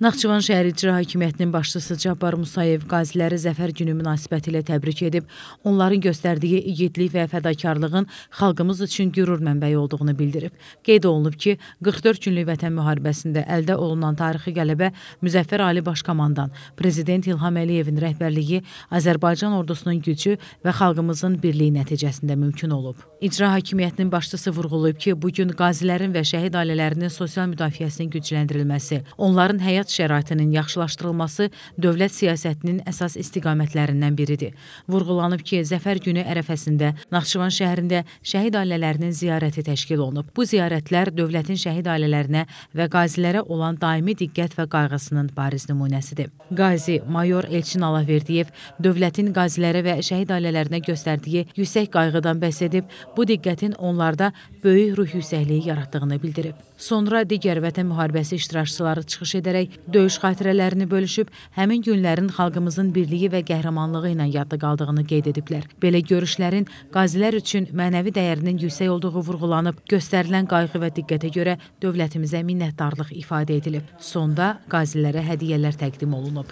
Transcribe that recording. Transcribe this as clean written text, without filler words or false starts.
Naxçıvan şəhər İcra Hakimiyyətinin başçısı Cabbar Musayev qaziləri Zəfər günü münasibətilə təbrik edib, onların göstərdiyi igidlik və fədakarlığın xalqımız üçün qürur mənbəyi olduğunu bildirib. Qeyd olunub ki, 44 günlük vətən müharibəsində əldə olunan tarixi qələbə Müzəffər Ali Başkomandan, Prezident İlham Əliyevin rəhbərliyi, Azərbaycan ordusunun gücü və xalqımızın birliyi nəticəsində mümkün olub. İcra Hakimiyyətinin başçısı vurğulayıb ki, bugün qazilərin və şəhid ailələrinin sosial müdafiəsinin gücləndirilməsi, onların həyat şəraitinin yaxşılaşdırılması dövlət siyasətinin əsas istiqamətlərindən biridir. Vurğulanıb ki, Zəfər günü ərəfəsində Naxçıvan şəhərində şəhid ailələrinin ziyarəti təşkil olunub. Bu ziyarətlər dövlətin şəhid ailələrinə və qazilərə olan daimi diqqət və qayğısının bariz nümunəsidir. Qazi Mayor Elçin Allahverdiyev dövlətin qazilərə və şəhid ailələrinə göstərdiyi yüksək qayğıdan bəhs edib, bu diqqətin onlarda böyük ruh yüksəkliyi yaratdığını bildirib. Sonra digər vətən müharibəsi iştirakçıları çıxış edərək döyüş xatirələrini bölüşüb, həmin günlərin xalqımızın birliyi və qəhrəmanlığı ilə yadda qaldığını qeyd ediblər. Belə görüşlərin qazilər üçün mənəvi dəyərinin yüksək olduğu vurğulanıb, göstərilən qayğı və diqqətə görə dövlətimizə minnətdarlıq ifadə edilib. Sonda qazilərə hədiyyələr təqdim olunub.